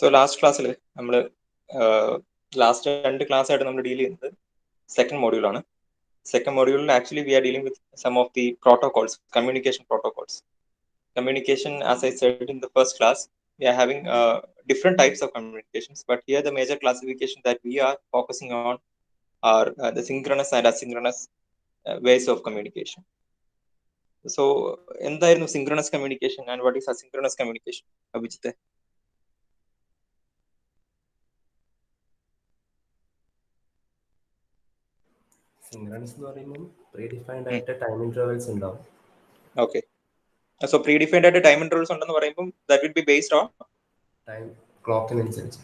So last class last class deal in the second module. Second module actually we are dealing with some of the protocols, communication protocols. Communication, as I said in the first class, we are having different types of communications, but here the major classification that we are focusing on are the synchronous and asynchronous ways of communication. So, എന്തായിരുന്നു synchronous communication and what is asynchronous communication? Abhijit? Synchronous എന്ന് പറയുമ്പോൾ predefined ആയിട്ട് time intervals ഉണ്ടാവും. Okay. So predefined ആയിട്ട് time intervals ഉണ്ടെന്ന് പറയുമ്പോൾ that will be based on time clockനനുസരിച്ച്.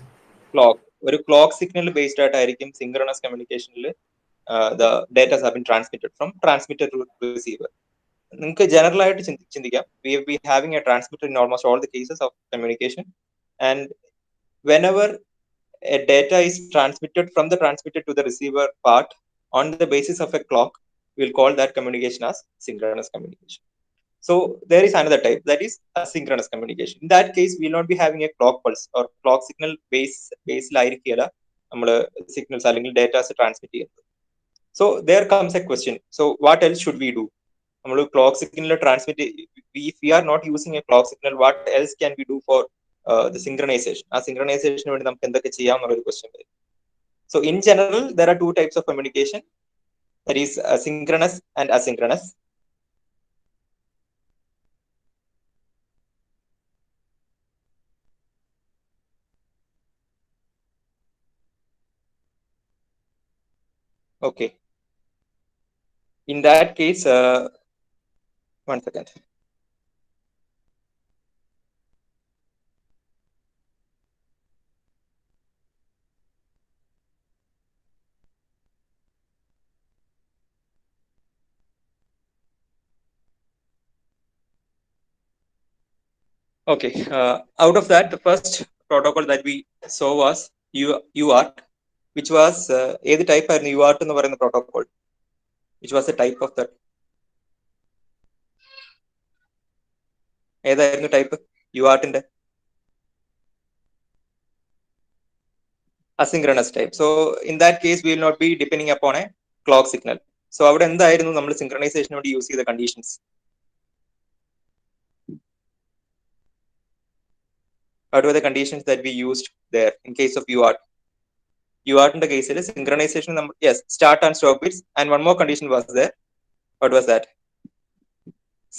Clock. ഒരു clock signal based ആയിട്ടായിരിക്കും synchronous communicationൽ the data have been transmitted from transmitter to receiver. നിങ്ങൾക്ക് general ആയിട്ട് ചിന്തിക്കാം, we will be having a transmitter in almost all the cases of communication, and whenever a data is transmitted from the transmitter to the receiver part on the basis of a clock, we will call that communication as synchronous communication. So there is another type, that is asynchronous communication. In that case, we will not be having a clock pulse or clock signal base signals or data transmit. So there comes a question. So what else should we do? Clock signal transmit. If we are not using a clock signal, what else can we do for the synchronization? Synchronization question. So in general, there are two types of communication. That is synchronous and asynchronous. Okay. In that case, one second. Okay. Out of that, the first protocol that we saw was UART, which was the type of UART in the protocol, which was the type of that. ഏതായിരുന്നു type UART-ന്റെ? Asynchronous type. So in that case, we will not be depending upon a clock signal. So അവിടെ എന്തായിരുന്നു നമ്മൾ synchronization വേണ്ടി use ചെയ്ത conditions? What were the conditions that we used there in case of UART? UART-ന്റെ കേസിൽ synchronization yes, start and stop bits, and one more condition was there. What was that?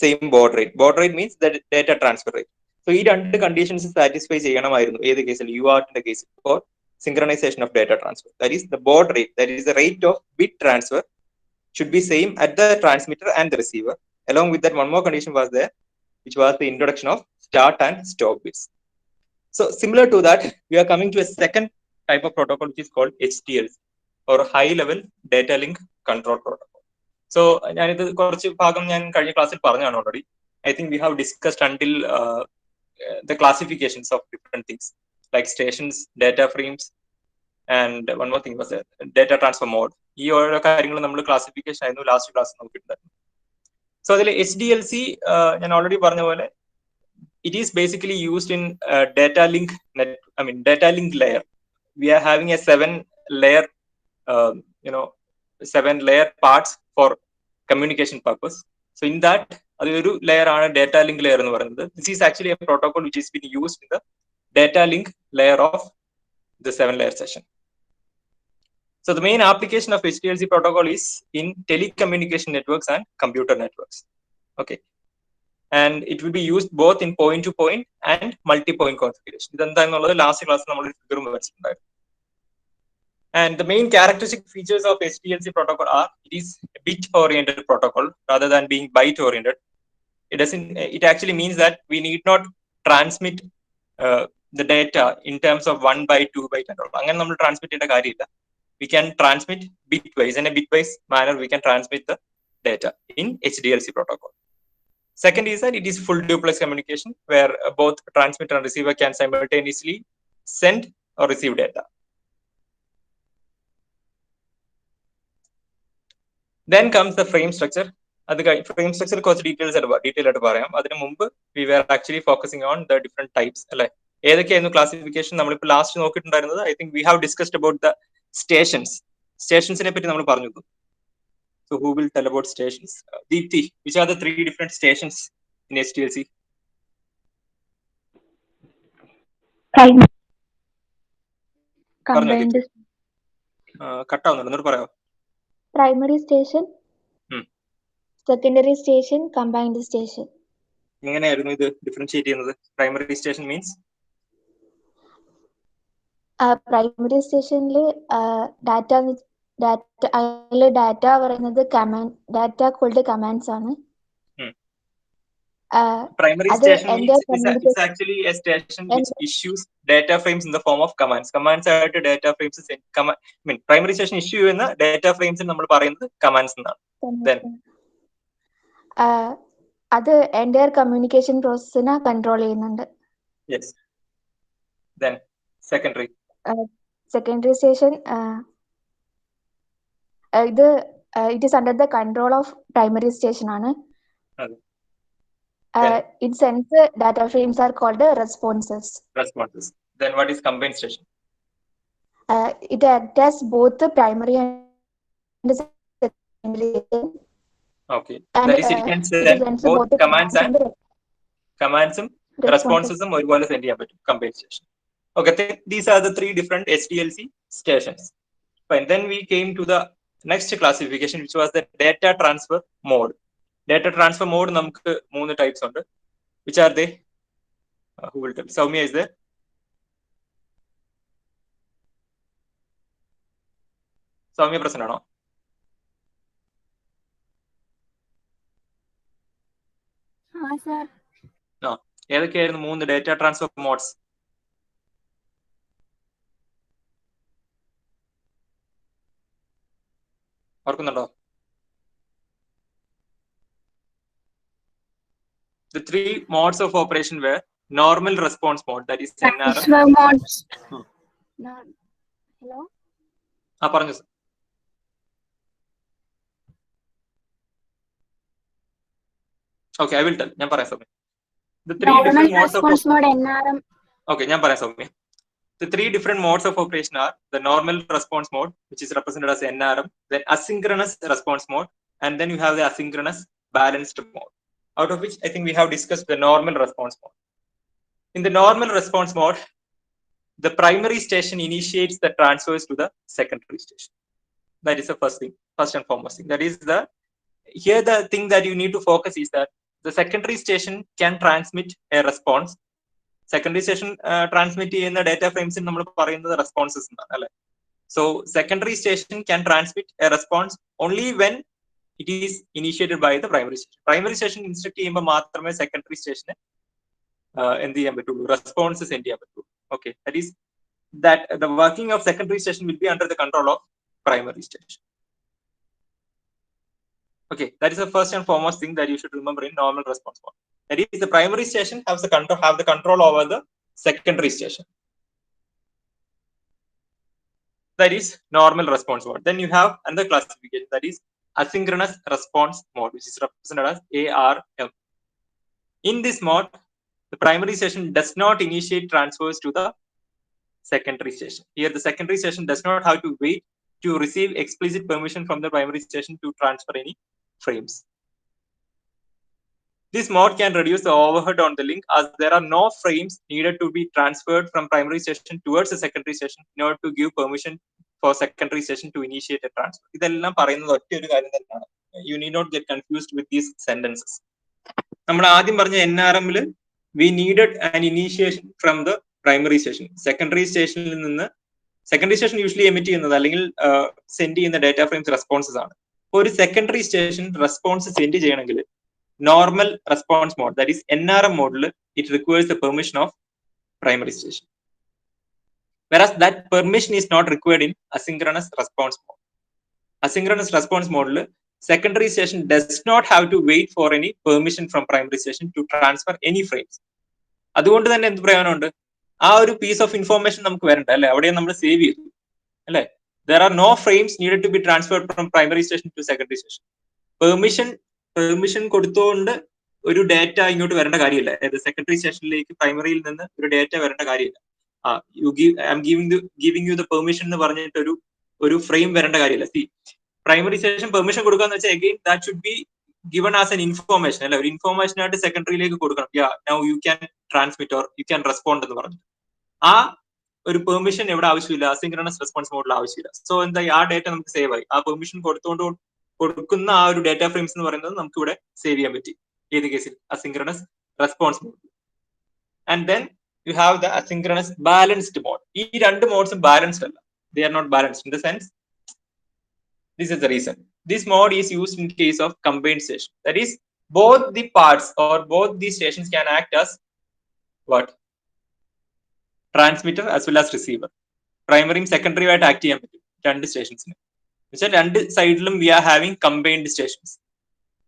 Same baud rate. Baud rate means the data transfer rate. So ഈ രണ്ട് conditions satisfy ചെയ്യണമായിരുന്നു ഏത് കേസിൽ? UART-ന്റെ കേസിൽ for synchronization of data transfer. That is the baud rate, that is the rate of bit transfer should be same at the transmitter and the receiver. Along with that, one more condition was there, which was the introduction of start and stop bits. So similar to that, we are coming to a second type of protocol, which is called HTLC, or high level data link control protocol. So ഞാനിത് കുറച്ച് ഭാഗം ഞാൻ കഴിഞ്ഞ ക്ലാസ്സിൽ പറഞ്ഞാണ് already. I think we have discussed until the classifications of different things like stations, data frames, and one more thing was data transfer mode. ഈ ഓരോ കാര്യങ്ങളും നമ്മൾ ക്ലാസിഫിക്കേഷൻ ആയിരുന്നു ലാസ്റ്റ് ക്ലാസ് നോക്കിയിട്ടുണ്ടായിരുന്നു. സോ അതിൽ HDLC ഞാൻ ഓൾറെഡി പറഞ്ഞ പോലെ it is basically used in data link layer. We are having a 7-layer 7-layer parts for communication purpose. So in that adoru layer aanu data link layer ennu parayunnathu. This is actually a protocol which is being used in the data link layer of the 7-layer session. So the main application of HDLC protocol is in telecommunication networks and computer networks. Okay. And it will be used both in point-to-point and multi-point configuration. This last class we and the main characteristic features of HDLC protocol are it is a bit-oriented protocol rather than being byte-oriented. It actually means that we need not transmit the data in terms of 1 byte, 2 byte and all. Angane nammal transmit cheyanda karyilla. We can transmit bitwise. In a bitwise manner, we can transmit the data in HDLC protocol. Second is that it is full duplex communication where both transmitter and receiver can simultaneously send or receive data. Then comes the frame structure. Frame structure details we were actually focusing on the different types. ഏതൊക്കെയായിരുന്നു classification? നമ്മളിപ്പോൾ last നോക്കിയിട്ടുണ്ടായിരുന്നത് I think we have discussed about the സ്റ്റേഷൻസിനെ പറ്റി നമ്മൾ പറഞ്ഞു. So who will tell about stations? Deepthi, which are the 3 different stations in STLC? Combined. കട്ടാവുന്നുണ്ട്, എന്നോട് പറയാമോ? Primary station, secondary station, combined station. എങ്ങനെയായിരുന്നു ഇത് ഡിഫറൻഷിയേറ്റ് ചെയ്യുന്നത്? പ്രൈമറി സ്റ്റേഷൻ മീൻസ് പ്രൈമറി സ്റ്റേഷനിൽ ഡാറ്റ പറയുന്നത് ഡാറ്റ കോൾഡ് കമാൻഡ്സ് ആണ്. Primary station means it's actually a station which issues data frames in the form of commands. Commands ആയിട്ട് data frames primary station issue ചെയ്യുന്ന data frames നമ്മൾ പറയുന്നത് commands എന്നാണ്. Then അത് entire communication processനെ control ചെയ്യുന്നുണ്ട്. Yes. Then secondary station ഇത് it is under the control of primary station ആണ്. It sends data frames are called responses. Then what is combined station? It acts both the primary and secondary. Okay. And that is it can send both commands and responses ഒരുപോലെ send ചെയ്യാൻ പറ്റും. Combined station. Okay, these are the 3 different SDLC stations. Fine. Then we came to the next classification, which was the data transfer mode. Data transfer mode നമുക്ക് 3 types ഉണ്ട്. Which are they? Who will tell? Soumya is there? Soumya present ആണോ? sir. ഏതൊക്കെയായിരുന്നു 3 data transfer modes? ഓർക്കുന്നുണ്ടോ? The 3 modes of operation were normal response mode, that is NRM. Hello? പറഞ്ഞു sir. Okay, I will tell. ഞാൻ പറയാം Soumya. The 3 different modes of NRM. Okay, ഞാൻ പറയാം Soumya. The 3 different modes of operation are the normal response mode, which is represented as NRM, then asynchronous response mode, and then you have the asynchronous balanced mode. Out of which I think we have discussed the normal response mode. In the normal response mode, the primary station initiates the transfers to the secondary station. That is the first and foremost thing. That is here the thing that you need to focus is that the secondary station can transmit a response. Secondary station transmit ചെയ്യുന്ന data frames നമ്മൾ പറയുന്നത് responses എന്നാണ് അല്ലേ? So secondary station can transmit a response only when it is initiated by the primary station. Primary station instruct ചെയ്യുമ്പോൾ മാത്രമേ secondary station എന്ത് ചെയ്യാൻ പറ്റുള്ളൂ, responses send ചെയ്യാൻ പറ്റുള്ളൂ. Okay, that is that the working of secondary station will be under the control of primary station. Okay, that is the first and foremost thing that you should remember in normal response mode. That is, the primary station have the control over the secondary station. That is normal response mode. Then you have another classification, that is asynchronous response mode, which is represented as ARM. In this mode, the primary station does not initiate transfers to the secondary station. Here, the secondary station does not have to wait to receive explicit permission from the primary station to transfer any frames. This mode can reduce the overhead on the link, as there are no frames needed to be transferred from primary station towards the secondary station in order to give permission for secondary station to initiate a transfer. ഇതെല്ലാം പറയുന്നത് ഒറ്റ ഒരു കാര്യം തന്നെയാണ്. You need not get confused with these sentences. നമ്മൾ ആദ്യം പറഞ്ഞ NRM-ൽ we needed an initiation from the primary station. Secondary stationൽ നിന്ന് secondary station usually emit ചെയ്യുന്നത് അല്ലെങ്കിൽ സെൻഡ് ചെയ്യുന്ന ഡാറ്റ ഫ്രെയിംസ് റെസ്പോൺസസ് ആണ്. ഒരു സെക്കൻഡറി സ്റ്റേഷൻ റെസ്പോൺസ് സെൻഡ് ചെയ്യണമെങ്കിൽ normal response mode, that is NRM mode, it requires the permission of primary station, whereas that permission is not required in asynchronous response mode. Asynchronous response mode, secondary station does not have to wait for any permission from primary station to transfer any frames. അതുകൊണ്ട് തന്നെ എന്ത് പ്രയോജനമുണ്ട്? ആ ഒരു piece of information നമുക്ക് വരണ്ട അല്ലെ, അവിടെ നമ്മൾ സേവ് ചെയ്തു അല്ലെ. There are no frames needed to be transferred from primary station to secondary station. Permission കൊടുത്തുകൊണ്ട് ഒരു ഡേറ്റ ഇങ്ങോട്ട് വരേണ്ട കാര്യമില്ല. അതായത് സെക്കൻഡറി സ്റ്റേഷനിലേക്ക് പ്രൈമറിയിൽ നിന്ന് ഒരു ഡേറ്റ വരേണ്ട കാര്യമില്ല. I M giving you the permission എന്ന് പറഞ്ഞിട്ട് ഒരു ഫ്രെയിം വരേണ്ട കാര്യമില്ല. സി, പ്രൈമറി സ്റ്റേഷൻ പെർമിഷൻ കൊടുക്കാന്ന് വെച്ചാൽ again that should be given as an information, അല്ലെ, ഒരു ഇൻഫോർമേഷൻ ആയിട്ട് സെക്കൻഡറിയിലേക്ക് കൊടുക്കണം. Now you can transmit or you can respond എന്ന് പറഞ്ഞു. ആ ഒരു പെർമിഷൻ എവിടെ ആവശ്യമില്ല, അസിൻക്രണസ് റെസ്പോൺസ് മോഡിൽ ആവശ്യമില്ല. സോ എന്തായി, ആ ഡേറ്റ നമുക്ക് സേവ് ആയി. ആ പെർമിഷൻ കൊടുക്കുന്ന ആ ഒരു ഡേറ്റ ഫ്രെയിംസ് എന്ന് പറയുന്നത് നമുക്ക് ഇവിടെ സേവ് ചെയ്യാൻ പറ്റി. ഏത് കേസിൽ? Asynchronous response mode. And then you have the asynchronous balanced mode. ഈ രണ്ട് മോഡ്സും ബാലൻസ്ഡ് അല്ല. They are not balanced in the sense, this is the reason. This mode is used in case of combined station. That is, both the parts or both the stations can act as what? Transmitter as well as receiver. Primary and secondary ആയിട്ട് act ചെയ്യാൻ പറ്റും രണ്ട് സ്റ്റേഷൻസിന്. എന്നുവെച്ചാൽ രണ്ട് സൈഡിലും we are having combined stations.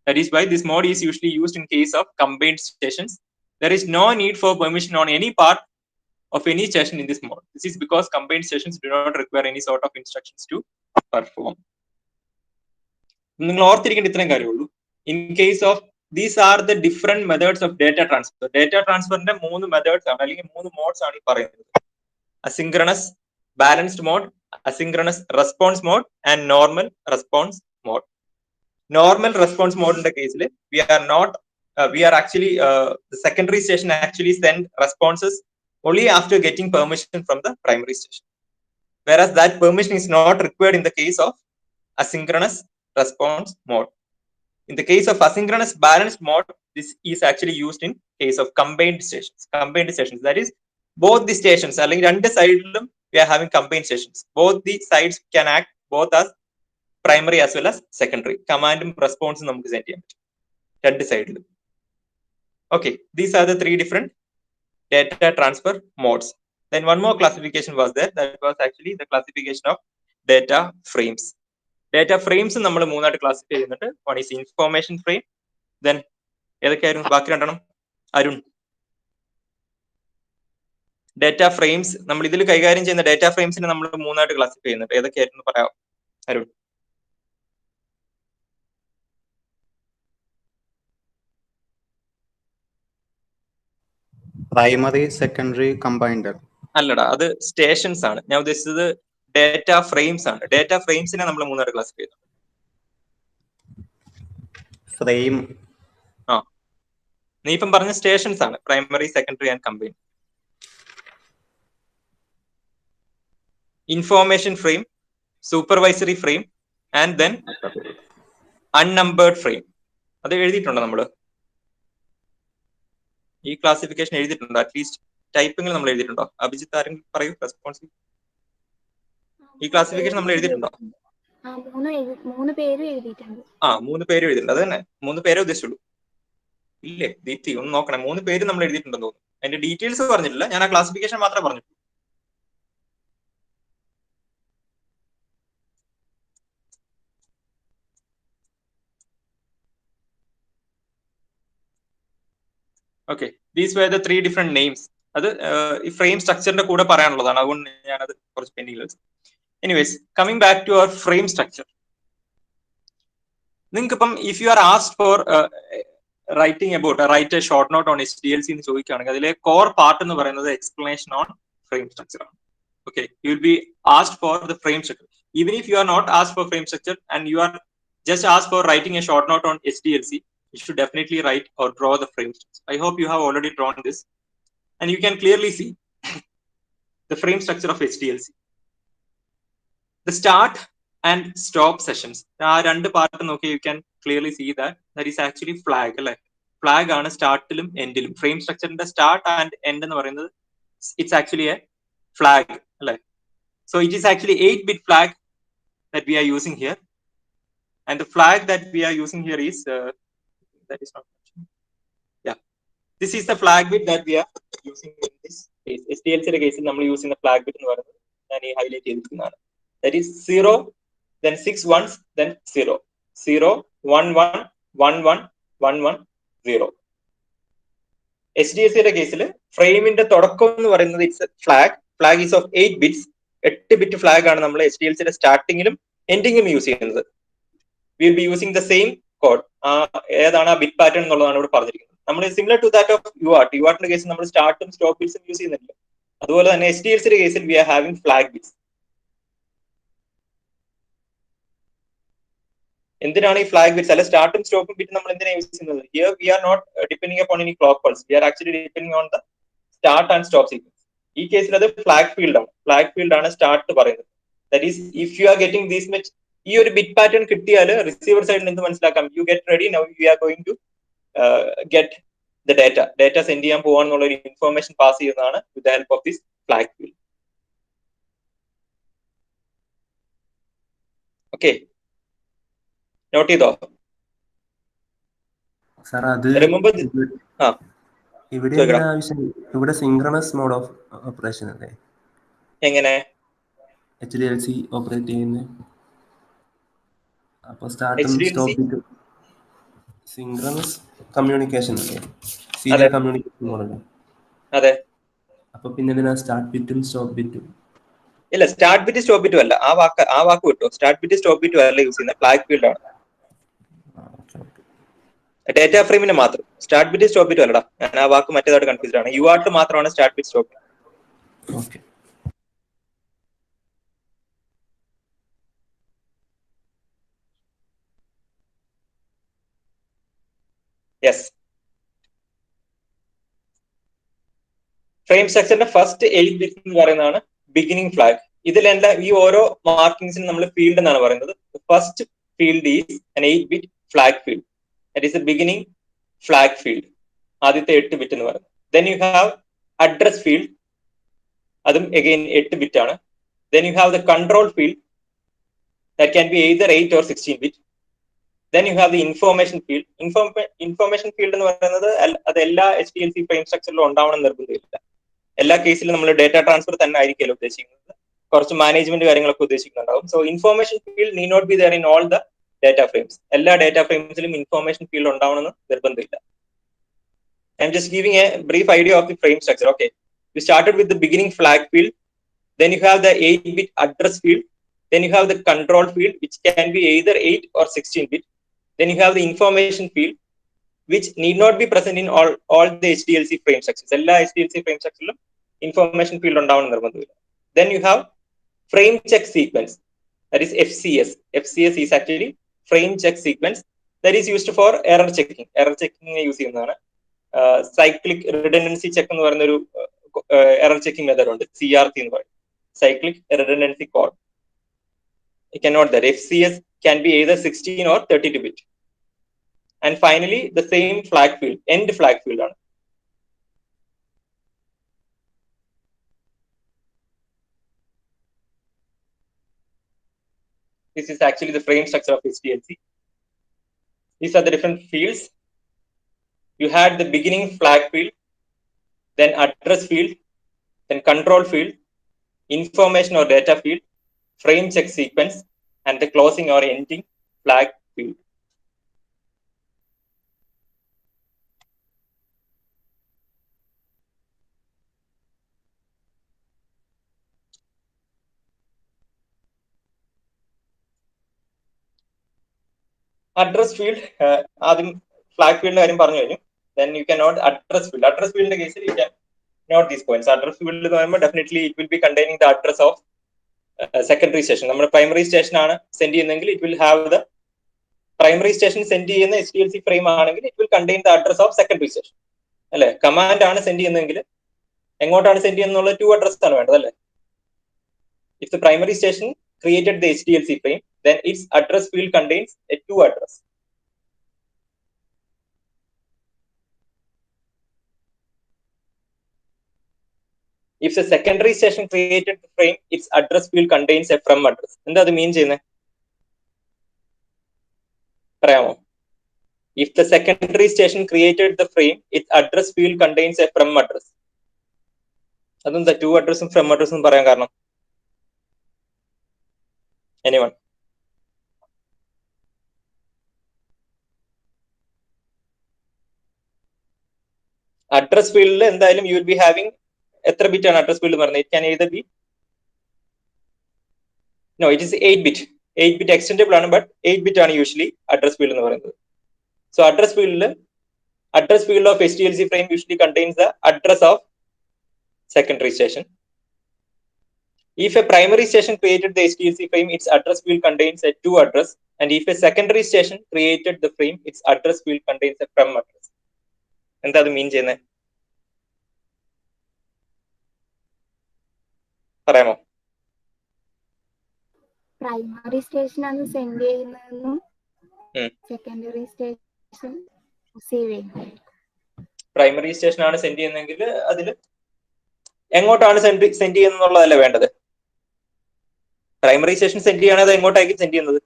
That is why this mode is usually used in case of combined stations. There is no need for permission on any part of any station in this mode. This is because combined stations do not require any sort of instructions to perform. നിങ്ങൾ ഓർത്തിരിക്കേണ്ട ഇത്രയും കാര്യമുള്ളൂ. In case of these are the different methods of data transfer. Data ട്രാൻസ്ഫറിന്റെ 3 methods ആണ്, അല്ലെങ്കിൽ 3 modes ആണ് ഈ പറയുന്നത്. Asynchronous balanced mode, asynchronous response mode and normal response mode. Normal response മോഡിന്റെ കേസിൽ we are actually the secondary station actually send responses only after getting permission from the primary station, whereas that permission is not required in the case of asynchronous response mode. In the case of asynchronous balanced mode, this is actually used in case of combined stations. Combined stations, that is, both the stations, അല്ലെങ്കിൽ രണ്ട് സൈഡിലും we are having combined stations. Both the sides can act both as primary as well as secondary. കമാൻഡും റെസ്പോൺസും നമുക്ക് send ചെയ്യാൻ പറ്റും രണ്ട് സൈഡിലും. Okay, these are the 3 different data transfer modes. Then one more classification was there. That was actually the classification of data frames. Data frames നമ്മൾ 3 ആയിട്ട് classify ചെയ്യുന്നുണ്ട്. One is information frame. Then ഏതൊക്കെയായിരുന്നു ബാക്കി രണ്ടെണ്ണം? അരുൺ, ഡേറ്റ ഫ്രെയിംസ് നമ്മൾ ഇതിൽ കൈകാര്യം ചെയ്യുന്ന ഡേറ്റ ഫ്രെയിംസിനെ നമ്മൾ 3 ആയിട്ട് ക്ലാസിഫൈ ചെയ്യുന്നുണ്ട്. ഏതൊക്കെയായിരുന്നു പറയാം അരുൺ? Primary, secondary, combined. അല്ലടാ, അത് സ്റ്റേഷൻസ് ആണ്. ഞാൻ ഉദ്ദേശിച്ചത് ഡേറ്റ ഫ്രെയിംസ് ആണ്. ഡേറ്റ ഫ്രെയിംസിനെ നമ്മൾ 3 ആയിട്ട് ക്ലാസിഫൈ ചെയ്യുന്നു. ഫ്രെയിം. നീ ഇപ്പം പറഞ്ഞ സ്റ്റേഷൻസ് ആണ്, primary, secondary and combined. Information frame, supervisory frame and then unnumbered frame. അത് എഴുതിയിട്ടുണ്ടോ നമ്മള്? ഈ ക്ലാസിഫിക്കേഷൻ എഴുതിയിട്ടുണ്ടോ? അറ്റ്ലീസ്റ്റ് ടൈപ്പിംഗിൽ നമ്മൾ എഴുതിയിട്ടുണ്ടോ? അഭിജിത്ത് ആരെങ്കിലും പറയൂ റെസ്പോൺസ്. ഈ ക്ലാസിഫിക്കേഷൻ നമ്മൾ എഴുതിയിട്ടുണ്ടോ? 3 പേര് എഴുതിയിട്ടുണ്ട്. 3 പേര് എഴുതിയിട്ടുണ്ട്. അത് തന്നെ 3 പേരെ ഉദ്ദേശിച്ചുള്ളൂ. ഇല്ലേ ദീപ്തി, ഒന്ന് നോക്കണേ. 3 പേര് നമ്മൾ എഴുതിയിട്ടുണ്ടെന്ന് തോന്നുന്നു. അതിന്റെ ഡീറ്റെയിൽസ് പറഞ്ഞിട്ടില്ല, ഞാൻ ആ ക്ലാസിഫിക്കേഷൻ മാത്രമേ പറഞ്ഞിട്ടുള്ളൂ. Okay, these were the 3 different names. അത് ഈ ഫ്രെയിം സ്ട്രക്ചറിന്റെ കൂടെ പറയാനുള്ളതാണ്, അതുകൊണ്ട് ഞാനത് കുറച്ച് പെൻഡിങ്ങിൽ വെച്ചു. Anyways, coming back to our frame structure. നിങ്ങൾക്ക് ഇപ്പം if you are asked for writing about write a short note on HDLC എന്ന് ചോദിക്കുകയാണെങ്കിൽ അതിലെ കോർ പാർട്ട് എന്ന് പറയുന്നത് എക്സ്പ്ലനേഷൻ ഓൺ ഫ്രെയിം സ്ട്രക്ചർ ആണ്. Okay, you will be asked for the frame structure. Even if you are not asked for frame structure and you are just asked for writing a short note on HDLC, you should definitely write or draw the frame structure. I hope you have already drawn this and you can clearly see the frame structure of HDLC. The start and stop sessions, രണ്ട് part നോക്കി you can clearly see that is actually flag അല്ലെ. Flag ആണ് സ്റ്റാർട്ടിലും എൻഡിലും. Frame സ്ട്രക്ചറിന്റെ start and end എന്ന് പറയുന്നത് it's actually a flag അല്ലെ. So it is actually 8-bit flag that we are using here. And the flag that we are using here is that is not mentioned. Yeah, this is the flag bit that we are using in this case. HDLC യുടെ കേസിൽ നമ്മൾ use ചെയ്യുന്ന flag bit എന്ന് പറയുന്നത് ഞാൻ ഈ highlight ചെയ്തിരിക്കുന്നതാണ്. That is 0, then 6 ones, then 0, 0, 1 1 1 1 1 1 0. HDLC യുടെ കേസിൽ ഫ്രെയിമിന്റെ തുടക്കം എന്ന് പറയുന്നത് it's A flag is of 8 bits. 8 bit flag ആണ് നമ്മൾ HDLC യുടെ സ്റ്റാർട്ടിങ്ങിലും എൻഡിങ്ങിലും യൂസ് ചെയ്യുന്നത്. We will be using the same code. ഏതാണ് ആ ബിറ്റ് പാറ്റേൺ എന്നുള്ളതാണ് ഇവിടെ പറഞ്ഞിരിക്കുന്നത്. നമ്മൾ സിമിലർ ടു ദാറ്റ് ഓഫ് യുആർട്ടിന്റെ കേസിൽ നമ്മൾ സ്റ്റാർട്ടും സ്റ്റോപ്പ് ബിറ്റ്സും യൂസ് ചെയ്യുന്നില്ല. അതുപോലെ തന്നെ HDLCയുടെ കേസിൽ we are having flag bits. എന്തിനാണ് ഈ ഫ്ലാഗ് ബിറ്റ്സ് അല്ലെ സ്റ്റാർട്ടും സ്റ്റോപ്പും ബിറ്റ് നമ്മൾ എന്തിനാണ് യൂസ് ചെയ്യുന്നത്? Here we are not depending upon any clock pulse, we are actually depending on the start and stop sequence. ഈ കേസിൽ അത് ഫ്ലാഗ് ഫീൽഡ് ആണ്. ഫ്ലാഗ് ഫീൽഡ് ആണ് സ്റ്റാർട്ട് പറയുന്നത്. That is if you are getting these much, ഈ ഒരു bit pattern കിട്ടിയാൽ receiver സൈഡിൽ നിന്ന് മനസ്സിലാക്കാം you get ready, now you are going to get the data send ചെയ്യാൻ പോകാന്നുള്ള ഒരു ഇൻഫോർമേഷൻ പാസ് ചെയ്യുന്നതാണ് with the help of this flag field. Okay, note ചെയ്തോ? സാർ അത് റിമെമ്പർ ഇവിടെ ആവശ്യം ഇവിടെ സിങ്ക്രണസ് മോഡ് ഓഫ് ഓപ്പറേഷൻ അല്ലേ എങ്ങനെ HDLC ഓപ്പറേറ്റ് ചെയ്യുന്നത്? അപ്പൊ സ്റ്റാർട്ടും സ്റ്റോപ്പും സിങ്ക്രണസ് കമ്മ്യൂണിക്കേഷൻ അല്ലേ, സീരിയൽ കമ്മ്യൂണിക്കേഷൻ മോഡല്ലേ? അതെ. അപ്പൊ പിന്നെ എന്തിനാ സ്റ്റാർട്ട് ബിറ്റും സ്റ്റോപ്പ് ബിറ്റും? ഇല്ല, സ്റ്റാർട്ട് ബിറ്റ് സ്റ്റോപ്പ് ബിറ്റും അല്ല, ആ വാക്ക് വിട്ടോ. സ്റ്റാർട്ട് ബിറ്റ് സ്റ്റോപ്പ് ബിറ്റും അല്ല യൂസ് ചെയ്യുന്നത്, ഫ്ലാഗ് ഫീൽഡ് ആണ്. ഡേറ്റ ഫ്രെയിമിന് മാത്രം. സ്റ്റാർട്ട് ബിറ്റ് സ്റ്റോപ്പ് ബിറ്റും അല്ലടാ, ഞാൻ ആ വാക്ക് മറ്റേതായിട്ട് കൺഫ്യൂസ്ഡ് ആണ്. UART മാത്രമാണ് start bit stop bit. Okay. Yes, frame സ്ട്രക്ചറിന്റെ ഫസ്റ്റ് 8 ബിറ്റ്സ് എന്ന് പറയുന്നതാണ് ബിഗിനിങ് ഫ്ലാഗ്. ഇതിലെല്ലാം ഈ ഓരോ മാർക്കിങ്സിന് നമ്മൾ ഫീൽഡ് എന്നാണ് പറയുന്നത്. First field is an 8-bit flag field, that is A beginning flag field, ആദ്യത്തെ 8 ബിറ്റ് എന്ന് പറയുന്നത്. Then you have address field, അതും അഗൈൻ 8 ബിറ്റ് ആണ്. Then you have the control field, that can be either 8 or 16 bit. Then you have the information field. Information field എന്ന് പറയുന്നത് അത് എല്ലാ HDLC frame സ്ട്രക്ചറിലും ഉണ്ടാവണം നിർബന്ധമില്ല. എല്ലാ കേസിലും നമ്മൾ ഡേറ്റ ട്രാൻസ്ഫർ തന്നെ ആയിരിക്കുമല്ലോ ഉദ്ദേശിക്കുന്നത്, കുറച്ച് മാനേജ്മെന്റ് കാര്യങ്ങളൊക്കെ ഉദ്ദേശിക്കുന്നുണ്ടാവും. So information field need not be there in all the data frames. എല്ലാ ഡേറ്റ ഫ്രെയിംസിലും ഇൻഫോർമേഷൻ ഫീൽഡ് ഉണ്ടാവണമെന്ന് നിർബന്ധമില്ല. I'm just giving a brief idea of the frame structure. Okay, you started with the beginning flag field, then you have the 8-bit address field, then you have the control field which can be either 8 or 16 bit. Then you have the information field which need not be present in all the HDLC frame structures. All HDLC frame structures information field ഉണ്ടാവണം നിർബന്ധമില്ല. Then you have frame check sequence, that is FCS. FCS is actually frame check sequence that is used for error checking. Error checking use ചെയ്യുന്നതാണ്. Cyclic redundancy check എന്ന് പറയുന്ന ഒരു error checking method ഉണ്ട്, CRC എന്ന് പറയും, cyclic redundancy code. You cannot that FCS can be either 16 or 32 bit. And finally the same flag field, end flag field ആണ്. This is actually the frame structure of HDLC. These are the different fields. You had the beginning flag field, then address field, then control field, information or data field, frame check sequence, and the closing or ending flag field. Address field, ആദ്യം flag ഫീൽഡിന്റെ കാര്യം പറഞ്ഞു കഴിഞ്ഞു. Then you cannot address field. Address field case you can note these points. Address field എന്ന് പറയുമ്പോൾ definitely it will be containing the address of secondary station. നമ്മൾ primary station ആണ് send ചെയ്യുന്നതെങ്കിൽ it will have the primary station send ചെയ്യുന്ന HDLC frame ആണെങ്കിൽ it will contain the address of secondary station. അല്ലെ, command ആണ് send ചെയ്യുന്നതെങ്കിൽ എങ്ങോട്ടാണ് send ചെയ്യുന്നുള്ള 2 address ആണ് വേണ്ടത് അല്ലേ. If the primary station created the HDLC frame, then its address field contains a 2 address. If the secondary station created the frame, its address field contains a from address. എന്താ അത് മീൻ ചെയ്യുന്നത് പറയാമോ? If the secondary station created the frame, its address field contains a from address. അതെന്താ 2 അഡ്രസ്സും from അഡ്രസ്സും പറയാൻ കാരണം? Anyone? Address ഫീൽഡിൽ എന്തായാലും യു വിൽ ബി ഹാവിംഗ് എത്ര ബിറ്റ് ആണ് അഡ്രസ് ഫീൽഡ് പറഞ്ഞത്? It can either be no it is 8 bit. 8 bit extensible ആണ്, ബട്ട് 8 ബിറ്റ് ആണ് യൂഷ്വലി അഡ്രസ് ഫീൽഡ് എന്ന് പറയുന്നത്. So address field of HTLC frame usually contains the address of secondary station. If a primary station created the HTLC frame, its address field contains a to address, and if a secondary station created the frame, its address field contains a from address. എന്താ അത് മീൻ ചെയ്യുന്നത് പറയാമോ? Primary station ആണ് send ചെയ്യുന്നതെന്നും secondary station receive ചെയ്യുന്നത്. Primary station ആണ് send ചെയ്യുന്നതെങ്കിൽ അതിൽ എങ്ങോട്ടാണ് സെൻഡ് ചെയ്യുന്നതല്ല വേണ്ടത്. പ്രൈമറി സ്റ്റേഷൻ സെൻഡ് ചെയ്യുകയാണെങ്കിൽ അത് എങ്ങോട്ടായിരിക്കും സെൻഡ് ചെയ്യുന്നത്?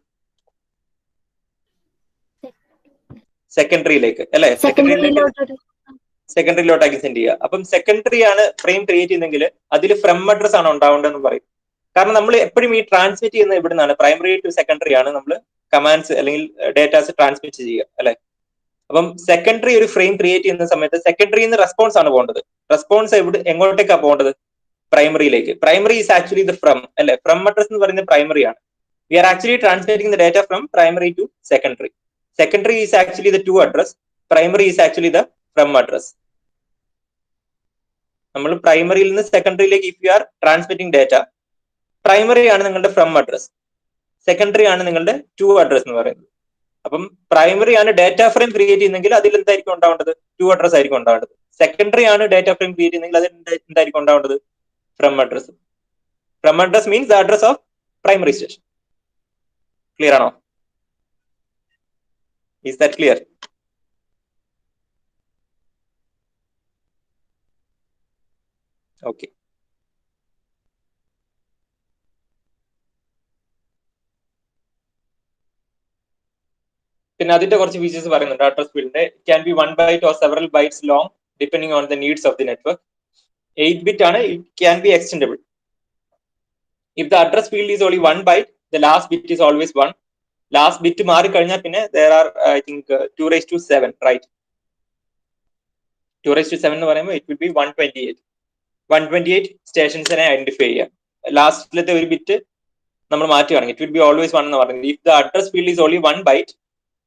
സെക്കൻഡറിയിലേക്ക് അല്ലെ? സെക്കൻഡറിയിലോട്ടാക്കി സെൻഡ് ചെയ്യുക. അപ്പം സെക്കൻഡറി ആണ് ഫ്രെയിം ക്രിയേറ്റ് ചെയ്യുന്നെങ്കിൽ അതിൽ ഫ്രം അഡ്രസ് ആണ് ഉണ്ടാവേണ്ടതെന്ന് പറയും. കാരണം നമ്മൾ എപ്പോഴും ഈ ട്രാൻസ്മിറ്റ് ചെയ്യുന്നത് ഇവിടെ നിന്നാണ്, പ്രൈമറി ടു സെക്കൻഡറി ആണ് നമ്മൾ കമാൻഡ്സ് അല്ലെങ്കിൽ ഡേറ്റാസ് ട്രാൻസ്മിറ്റ് ചെയ്യുക അല്ലെ. അപ്പം സെക്കൻഡറി ഒരു ഫ്രെയിം ക്രിയേറ്റ് ചെയ്യുന്ന സമയത്ത് സെക്കൻഡറിയിൽ നിന്ന് റെസ്പോൺസ് ആണ് പോകേണ്ടത്. റെസ്പോൺസ് എങ്ങോട്ടേക്കാണ് പോകേണ്ടത്? പ്രൈമറിയിലേക്ക്. Primary is actually the from അല്ലെ. ഫ്രം അഡ്രസ് എന്ന് പറയുന്നത് പ്രൈമറി ആണ്. We are actually transmitting the data from primary to secondary. Secondary is actually the to address. Primary is actually the from address. നമ്മൾ പ്രൈമറിയിൽ നിന്ന് സെക്കൻഡറിയിലേക്ക് if you are transmitting data, primary ആണ് നിങ്ങളുടെ from address, secondary ആണ് നിങ്ങളുടെ to address എന്ന് പറയുന്നത്. അപ്പം പ്രൈമറി ആണ് ഡേറ്റ ഫ്രെയിം ക്രിയേറ്റ് ചെയ്യുന്നെങ്കിൽ അതിൽ എന്തായിരിക്കും ഉണ്ടാവേണ്ടത്? ടു അഡ്രസ് ആയിരിക്കും ഉണ്ടാവേണ്ടത്. സെക്കൻഡറി ആണ് ഡേറ്റ ഫ്രെയിം ക്രിയേറ്റ് ചെയ്യുന്നെങ്കിൽ അതിൽ എന്തായിരിക്കും ഉണ്ടാവേണ്ടത്? From address. From address means the address of primary station. Clear ആണോ? Is that clear? Okay. പിന്നെ അതിന്റെ കുറച്ച് ഫീച്ചേഴ്സ് പറയുന്നുണ്ട് അഡ്രസ് ഫീൽഡിന്റെ. It can be 1 byte or several bytes long depending on the needs of the network. 8-bit ആണ്. It can be extendable. If the address field is only 1 byte, the last bit is always 1. Last bit മാറി കഴിഞ്ഞാൽ പിന്നെ there are I think 2�7, right? 2�7 എന്ന് പറയുമ്പോൾ it will be 128 സ്റ്റേഷൻസിനെ identify ചെയ്യാം. ലാസ്റ്റിലത്തെ ഒരു bit നമ്മൾ മാറ്റുകയാണെങ്കിൽ it will be always 1 എന്ന് പറയുന്നത്. If the address field is only 1 byte,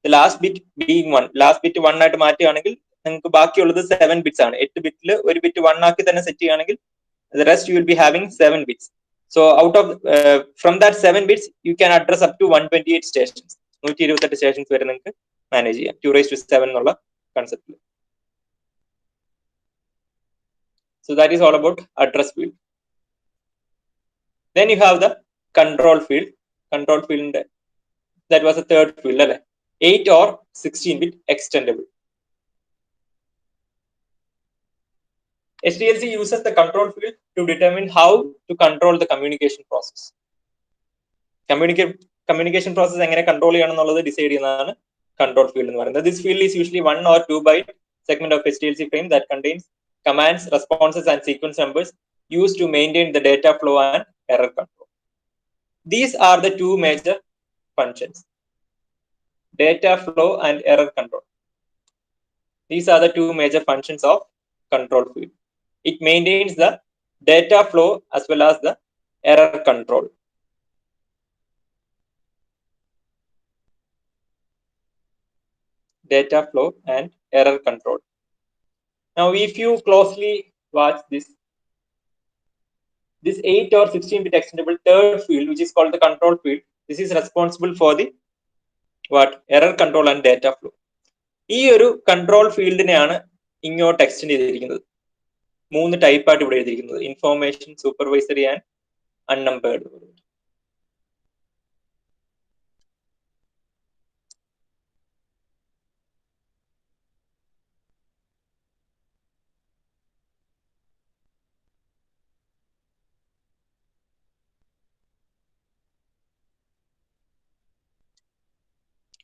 the last bit being 1, last bit 1 ആയിട്ട് മാറ്റുകയാണെങ്കിൽ നിങ്ങൾക്ക് ബാക്കിയുള്ളത് 7 bits ആണ്. 8 ബിറ്റിൽ ഒരു ബിറ്റ് 1 ആക്കി തന്നെ സെറ്റ് ചെയ്യുകയാണെങ്കിൽ the rest you will be having 7 bits. So out of from that 7 bits you can address up to 128 stations. 128 stations വരെ നിങ്ങൾക്ക് മാനേജ് ചെയ്യാം 2�7 എന്നുള്ള കൺസെപ്റ്റിൽ. So that is all about address field. Then you have the control field. Control field, that was a third field അല്ലെ. 8 or 16 bit extendable. HDLC uses the control field to determine how to control the communication process. Communication process എങ്ങനെ control ചെയ്യണം എന്നുള്ളത് decide ചെയ്യുന്നതാണ് control field എന്ന് പറയുന്നത്. This field is usually 1 or 2 byte segment of HDLC frame that contains commands, responses and sequence numbers used to maintain the data flow and error control. These are the two major functions: data flow and error control. These are the two major functions of control field. It maintains the data flow as well as the error control. Data flow and error control. Now, if you closely watch this 8 or 16 bit extendable third field, which is called the control field, this is responsible for the error control and data flow. ഈ ഒരു control ഫീൽഡിനെയാണ് ഇങ്ങോട്ട് extend ചെയ്തിരിക്കുന്നത്. 3 ടൈപ്പായിട്ട് ഇവിടെ എഴുതിയിരിക്കുന്നത്: information, supervisory and അൺനമ്പേർഡ്.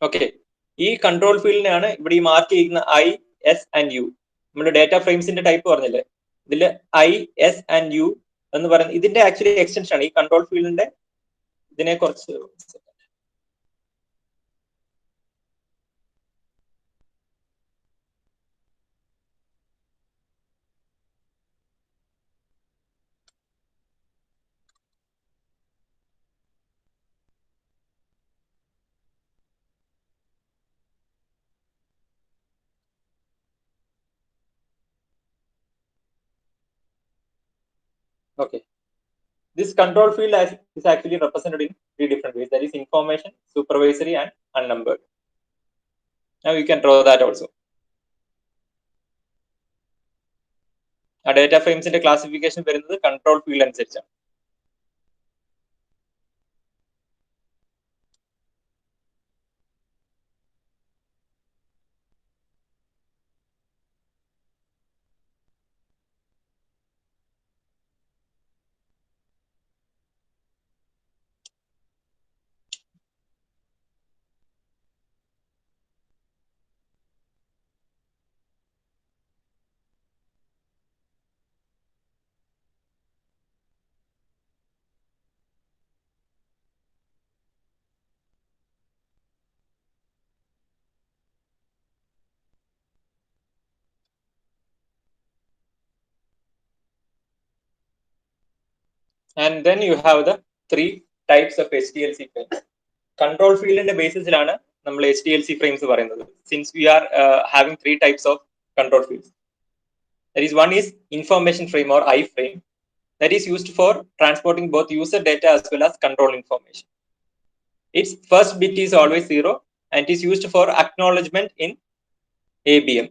Okay, ഈ control ഫീൽഡിനെയാണ് ഇവിടെ ഈ mark ചെയ്യുന്ന ഐ, എസ് ആൻഡ് യു. നമ്മുടെ ഡേറ്റ ഫ്രെയിംസിന്റെ ടൈപ്പ് പറഞ്ഞില്ലേ, ഇതിൽ ഐ, എസ് ആൻഡ് യു എന്ന് പറയുന്നത് ഇതിന്റെ ആക്ച്വലി എക്സ്റ്റൻഷൻ ആണ്. ഈ കൺട്രോൾ ഫീൽഡിന്റെ ഇതിനെ കുറച്ച് Okay. This control field is actually represented in 3 different ways. That is information, supervisory, and unnumbered. Now you can draw that also. A data frames in the classification the control field and such. And then you have the 3 types of SDLC frames. Control field in the basis SDLC frames. Since we are having 3 types of control fields. That is, one is information frame or I frame. That is used for transporting both user data as well as control information. Its first bit is always 0 and it is used for acknowledgement in ABM.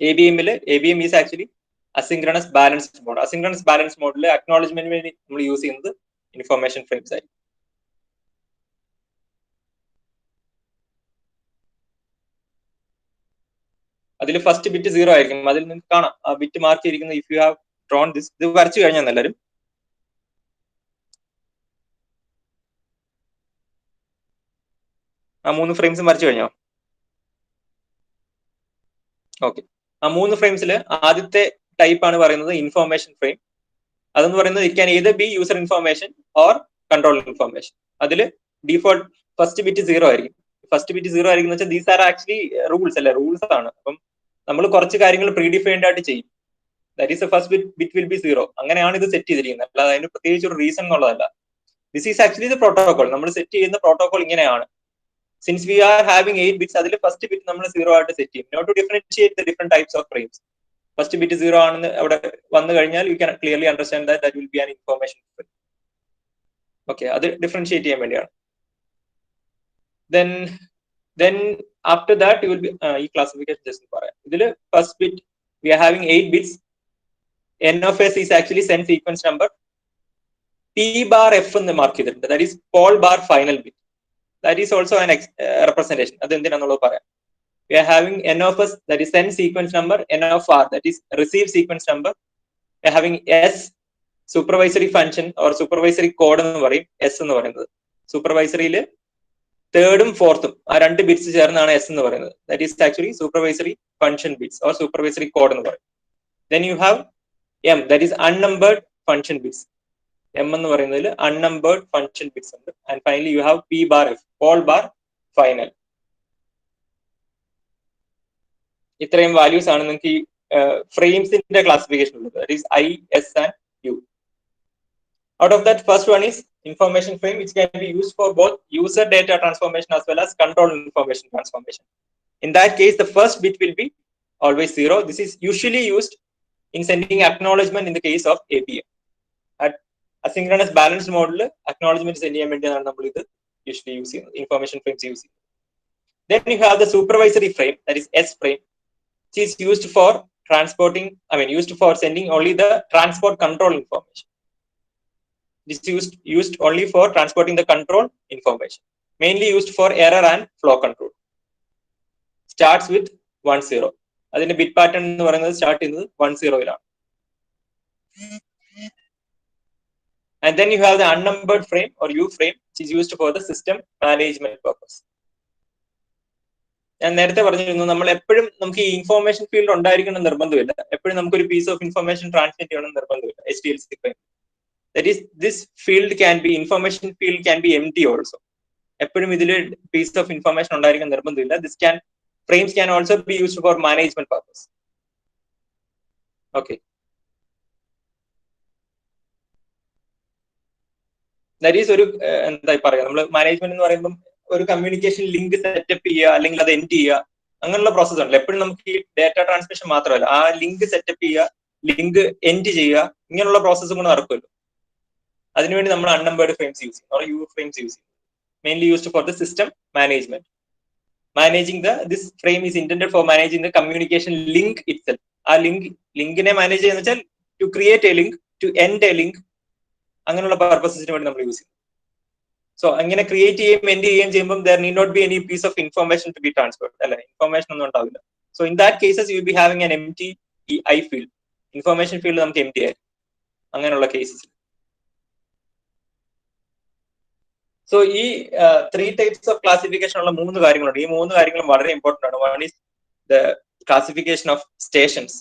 ABM is actually asynchronous balanced mode. Asynchronous balanced mode acknowledgement we use in the information frame side. Adil first bit 0 ആയിരിക്കും. അതിൽ നിങ്ങൾക്ക് കാണാം ആ bit mark ചെയ്തിരിക്കുന്നത്. If you have drawn this, ഇത് വരച്ചു കഴിഞ്ഞാൽ എല്ലാവരും ആ 3 ഫ്രെയിംസും വരച്ചു കഴിഞ്ഞോ? ഓക്കെ. ആ 3 ഫ്രെയിംസിൽ ആദ്യത്തെ ടൈപ്പ് ആണ് പറയുന്നത് ഇൻഫോർമേഷൻ ഫ്രെയിം. അതെന്ന് പറയുന്നത് it can either be user information or control information. അതിൽ ഡിഫോൾട്ട് ഫസ്റ്റ് ബിറ്റ് 0 ആയിരിക്കും. ഫസ്റ്റ് ബിറ്റ് 0 ആയിരിക്കും എന്ന് വെച്ചാൽ ദീസ് ആർ ആക്ച്വലി റൂൾസ് അല്ലേ, റൂൾസ് ആണ്. അപ്പം നമ്മൾ കുറച്ച് കാര്യങ്ങൾ പ്രീഡിഫൈൻഡ് ആയിട്ട് ചെയ്യും. That is first bit will be 0. അങ്ങനെയാണ് ഇത് സെറ്റ് ചെയ്തിരിക്കുന്നത്. അല്ലാതെ അതിന് പ്രത്യേകിച്ച് ഒരു റീസൺ എന്നുള്ളതല്ല. This is actually the protocol. നമ്മൾ സെറ്റ് ചെയ്യുന്ന പ്രോട്ടോകോൾ ഇങ്ങനെയാണ്. Since we are having 8 bits, അതിൽ ഫസ്റ്റ് ബിറ്റ് നമ്മൾ 0 ആയിട്ട് സെറ്റ് ചെയ്യും. Not to differentiate the different types of frames. First bit 0 ആണെന്ന് അവിടെ വന്നു കഴിഞ്ഞാൽ you can clearly understand that will be an information frame. Okay, അത് ഡിഫറൻഷിയേറ്റ് ചെയ്യാൻ വേണ്ടിയാണ്. Then after that you will be ഈ ക്ലാസിഫിക്കേഷൻ ജസ്റ്റ് പറയാം. ഇതിൽ first bit we are having 8 bits. N of s is actually send sequence number. P bar f എന്ന് mark ചെയ്തിട്ടുണ്ട്. That is Paul bar final bit. That is also an representation. That is we are having n of s, that is send sequence number, n of r, that is receive sequence number. We are having s, supervisory function or supervisory code s. Supervisory third and fourth are 2 bits s. That is actually supervisory function bits or supervisory code. Then you have m, that is unnumbered function bits. M unnumbered function bits. And finally you have P bar F, Paul bar final. ഇത്രയും values ആണ് നിങ്ങൾക്ക് ഈ ഫ്രെയിംസിന്റെ classification ഉള്ളത്. That is I, S and U. Out of that, first one is information frame, which can be used for both user data transformation as well as control information transformation. In that case, the first bit will be always 0. This is usually used in sending acknowledgement in the case of ABM. At asynchronous balanced mode, acknowledgement send ചെയ്യാൻ വേണ്ടിയാണ് നമ്മൾ ഇത് usually use information frames using. Then you have the supervisory frame, that is S frame, which is used for transporting, used for sending only the transport control information. This is used only for transporting the control information, mainly used for error and flow control. Starts with 10. അതിന്റെ bit pattern എന്ന് പറയുന്നത് start ചെയ്യുന്നത് 10 ലാണ്. And then you have the unnumbered frame or U frame, which is used for the system management purpose. ഞാൻ നേരത്തെ പറഞ്ഞിരുന്നു നമ്മൾ എപ്പോഴും നമുക്ക് ഈ ഇൻഫോർമേഷൻ ഫീൽഡ് ഉണ്ടായിരിക്കണം നിർബന്ധമില്ല. എപ്പോഴും നമുക്കൊരു പീസ് ഓഫ് ഇൻഫോർമേഷൻ ട്രാൻസ്മിറ്റ് ചെയ്യണം നിർബന്ധമില്ല. HDLC frame. That is, this field can be, information field can be empty also. എപ്പോഴും ഇതിൽ പീസ് ഓഫ് ഇൻഫോർമേഷൻ ഉണ്ടായിരിക്കാൻ നിർബന്ധമില്ല. Frames can also be used for management purpose. Okay. That is ഒരു എന്താ പറയാ, നമ്മൾ മാനേജ്മെന്റ് എന്ന് പറയുമ്പോൾ ഒരു കമ്മ്യൂണിക്കേഷൻ ലിങ്ക് സെറ്റപ്പ് ചെയ്യുക അല്ലെങ്കിൽ അത് എൻഡ് ചെയ്യുക അങ്ങനെയുള്ള പ്രോസസ് ഉണ്ടല്ലോ. എപ്പോഴും നമുക്ക് ഈ ഡേറ്റ ട്രാൻസ്മിഷൻ മാത്രമല്ല, ആ ലിങ്ക് സെറ്റപ്പ് ചെയ്യുക, ലിങ്ക് എൻഡ് ചെയ്യുക, ഇങ്ങനെയുള്ള പ്രോസസ്സും കൂടെ നടക്കുമല്ലോ. അതിനുവേണ്ടി നമ്മൾ അൺനമ്പേർഡ് ഫ്രെയിംസ് യൂസ് ചെയ്യും, യു ഫ്രെയിംസ് യൂസ് ചെയ്യും. Mainly used for the system management. Managing this frame is intended for managing the communication link itself. ആ ലിങ്കിനെ മാനേജ് ചെയ്യുന്ന വെച്ചാൽ to create a link, to end a link, അങ്ങനെയുള്ള പർപ്പസസിന് വേണ്ടി നമ്മൾ use ചെയ്യും. സോ അങ്ങനെ ക്രിയേറ്റ് ചെയ്യുകയും എൻഡ് ചെയ്യുകയും ചെയ്യുമ്പോൾ there need not be any piece of information to be transferred, അല്ലെ, ഇൻഫർമേഷൻ ഒന്നും ഉണ്ടാവില്ല. So in that cases U will be having an empty I field, information field നമുക്ക് എംപ്റ്റി ആയിരിക്കും അങ്ങനെയുള്ള കേസസിൽ. സോ ഈ 3 types of classification ഉള്ള 3 കാര്യങ്ങളുണ്ട്. ഈ 3 കാര്യങ്ങളും വളരെ ഇമ്പോർട്ടന്റ് ആണ്. One is the classification of stations,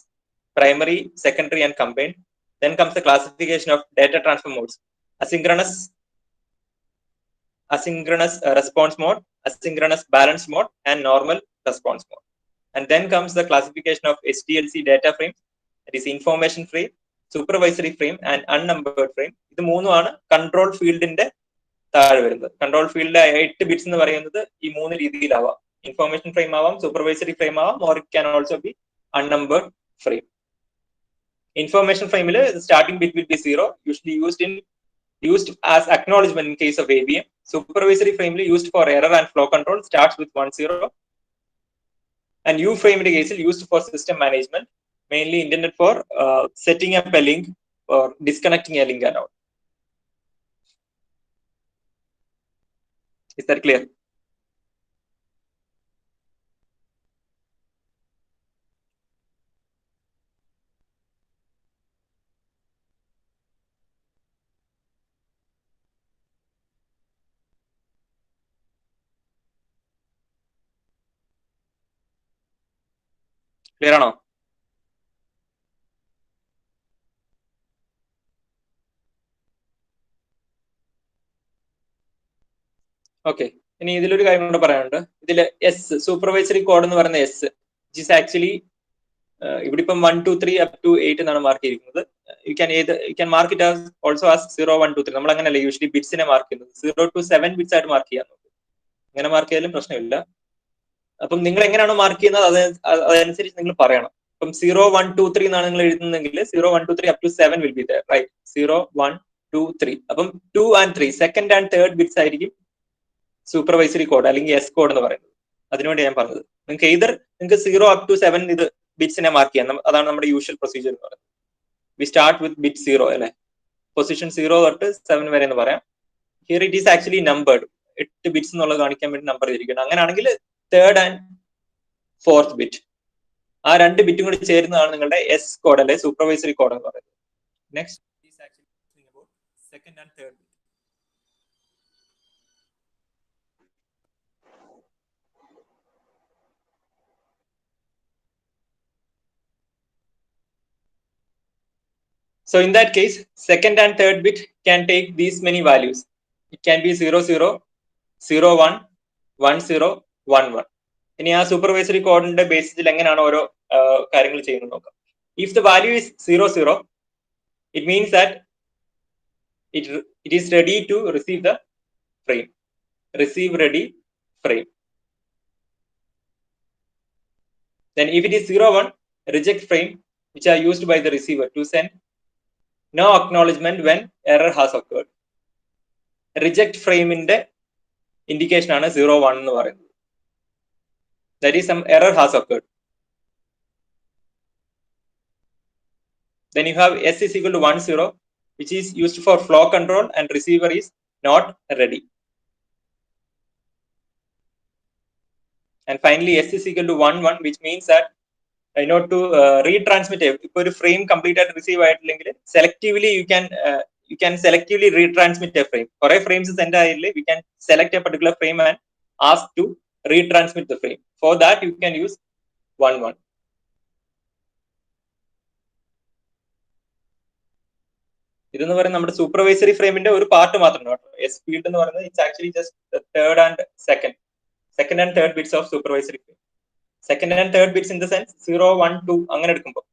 primary, secondary and combined. Then comes the classification of data transfer modes, asynchronous response mode, asynchronous balance mode and normal response mode. And then comes the classification of SDLC data frames, that is information frame, supervisory frame and unnumbered frame. ഇത് മൂന്നുമാണ് control ഫീൽഡിന്റെ താഴെ വരുന്നത്. Control field 8 bits എന്ന് പറയുന്നത് ഈ 3 രീതിയിലാവാം. Information frame ആവാം, സൂപ്പർവൈസറി ഫ്രെയിം ആവാം, or it can also be unnumbered frame. Information ഫ്രെയിമിൽ starting bit will be 0, usually used as acknowledgement in case of AVM. Supervisory frame used for error and flow control starts with 10, and U frame in the case used for system management, mainly intended for setting up a link or disconnecting a link and all. Is that clear? Clear ആണോ? Okay, ഇനി ഇതിലൊരു കാര്യം കൂടെ പറയാനുണ്ട്. ഇതില് S, supervisory code എന്ന് പറയുന്ന S, which is actually ഇവിടെ ഇപ്പം 1 2 3 up to 8 എന്നാണ് മാർക്ക് ചെയ്തിരിക്കുന്നത്. You can mark it also as 0 1 2 3. നമ്മൾ അങ്ങനെയല്ല യൂഷ്വലി ബിറ്റ്സിനെ മാർക്ക് ചെയ്യുന്നത്. 0 to 7 ബിറ്റ്സ് ആയിട്ട് മാർക്ക് ചെയ്യാൻ നോക്കും. ഇങ്ങനെ മാർക്ക് ചെയ്താലും പ്രശ്നമില്ല. അപ്പം നിങ്ങൾ എങ്ങനെയാണോ മാർക്ക് ചെയ്യുന്നത് അതനുസരിച്ച് നിങ്ങൾ പറയണം. അപ്പം 0 1 2 3 എന്നാണ് നിങ്ങൾ എഴുതുന്നതെങ്കിൽ 0 1 2 3 up to 7 will be there, right? 0 1 2 3. അപ്പം 2 and 3 second and third bits ആയിരിക്കും സൂപ്പർവൈസറി കോഡ് അല്ലെങ്കിൽ എസ് കോഡ് എന്ന് പറയുന്നത്. അതിനുവേണ്ടി ഞാൻ പറഞ്ഞത് നിങ്ങൾക്ക് നിങ്ങൾക്ക് 0 up to 7 ഇത് ബിറ്റ്സിനെ മാർക്ക് ചെയ്യാം. അതാണ് നമ്മുടെ യൂഷ്വൽ പ്രൊസീജിയർ എന്ന് പറയുന്നത്. വി സ്റ്റാർട്ട് വിത്ത് ബിറ്റ് 0, അല്ലെ, പൊസിഷൻ 0 തൊട്ട് 7 വരെ എന്ന് പറയാം. Here it is actually numbered, 8 bits എന്നുള്ളത് കാണിക്കാൻ വേണ്ടി നമ്പർ ചെയ്തിരിക്കുന്നത്. അങ്ങനെയാണെങ്കിൽ തേർഡ് ആൻഡ് ഫോർത്ത് ബിറ്റ്, ആ 2 ബിറ്റും കൂടി ചേരുന്നതാണ് നിങ്ങളുടെ എസ് കോഡ് അല്ലെ സൂപ്പർവൈസറി കോഡ് എന്ന് പറയുന്നത്. Next is actually about second and third bit. So in that case, second and third bit can take these many values. It can be 0 0, 0 1, 1 0, 1 1. ഇനി ആ supervisory കോഡിന്റെ ബേസിസിൽ എങ്ങനെയാണ് ഓരോ കാര്യങ്ങൾ ചെയ്യുന്നത് നോക്കാം. If the value is 0 0, it means that it is ready to receive the frame. Receive ready frame. Then if it is 0 1, reject frame, which are used by the receiver to send no acknowledgement when error has occurred. Reject frame inde indication ആണ് 0 1 എന്ന് പറയുന്നത്. That is some error has occurred. Then you have S is equal to 1 0, which is used for flow control and receiver is not ready. And finally S is equal to 1 1, which means that I know to retransmit ഇപ്പൊ ഒരു frame complete ആയിട്ട് receive ആയിട്ടില്ലെങ്കിൽ selectively you can selectively retransmit a frame. കുറെ frames send ആയില്ലേ, we can select a particular frame and ask to retransmit the frame. For that you can use 1 1. ഇതെന്ന് പറയുന്നത് നമ്മുടെ supervisory ഫ്രെയിമിന്റെ ഒരു പാർട്ട് മാത്രമാണ് കേട്ടോ. എസ് ഫീൽഡ് എന്ന് പറയുന്നത് it's actually just third and second and third bits of supervisory frame. Second and third bits in the sense 0 1 2 അങ്ങനെ എടുക്കുമ്പോൾ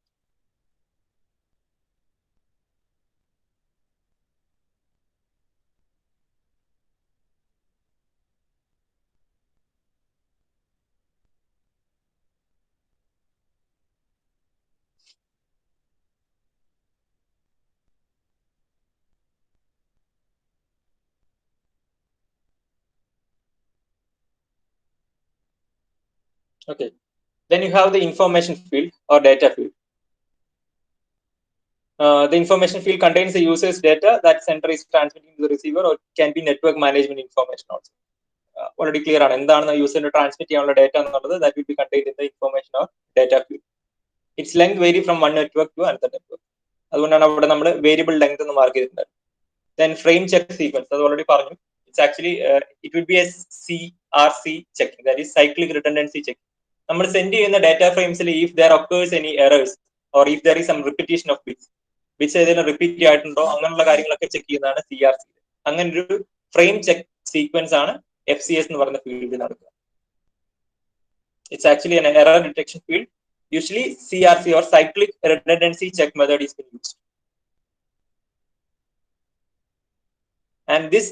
Okay. Then you have the information field or data field. The information field contains the user's data that sender is transmitting to the receiver, or can be network management information also. Already clear ആണ് എന്താണ് യൂസറിന് transmit ചെയ്യാനുള്ള data എന്നുള്ളത് that will be contained in the information or data field. Its length vary from one network to another network. അതുകൊണ്ടാണ് അവിടെ നമ്മൾ variable length എന്ന് mark ചെയ്തിട്ടുണ്ട്. Then frame check sequence, അത് ഓൾറെഡി പറഞ്ഞു. It's actually it will be a CRC checking, that is cyclic redundancy checking. നമ്മൾ send ചെയ്യുന്ന data ഫ്രെയിംസിൽ if there occurs any errors or if there is some repetition of bits, bits ഏതെങ്കിലും repeat ആയിട്ടുണ്ടോ അങ്ങനെയുള്ള കാര്യങ്ങളൊക്കെ check ചെയ്യുന്നതാണ് CRC. അങ്ങനെ ഒരു frame check sequence ആണ് FCS എന്ന് പറയുന്ന ഫീൽഡിൽ നടക്കുക. It's actually an error detection field. Usually CRC or cyclic redundancy check method is being used. And this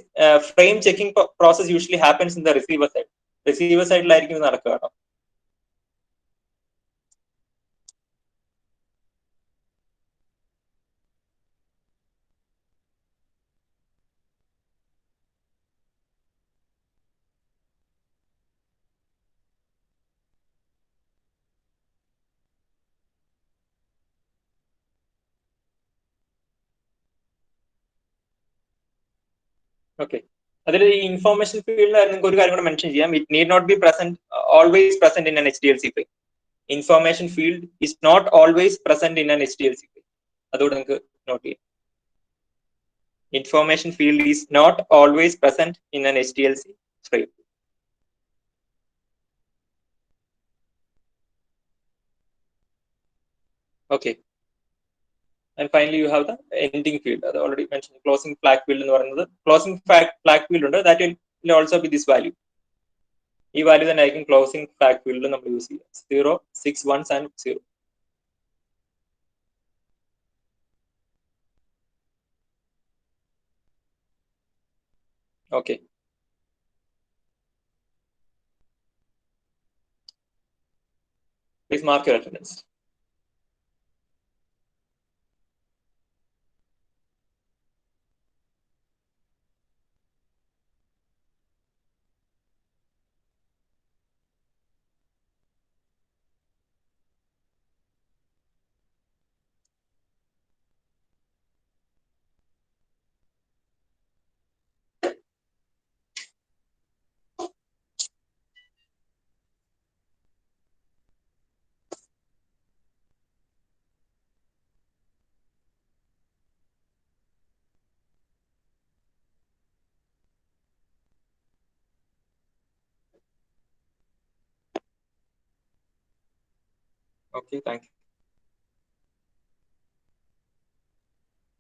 frame checking process usually happens in the receiver side. Receiver side ലായിരിക്കും നടക്കുക. Okay. അതിൽ ഈ information ഫീൽഡിൽ നിങ്ങൾക്ക് ഒരു കാര്യം കൂടെ mention ചെയ്യാം. It need not be present always present in an HDLC file. Information field is not always present in an HDLC file. അതുകൂടെ നിങ്ങൾക്ക് നോട്ട് ചെയ്യാം. Information field is not always present in an HDLC file. Okay. And finally, you have the ending field. That already mentioned. Closing flag field എന്ന് പറയുന്നത് closing flag field ഉണ്ട്. That will also be this value. ഈ value തന്നെ ആയിരിക്കും closing flag ഫീൽഡിൽ നമ്മൾ use ചെയ്യുക. 0, 6, 1s and 0. Okay. Please mark your attendance. Okay, thank you.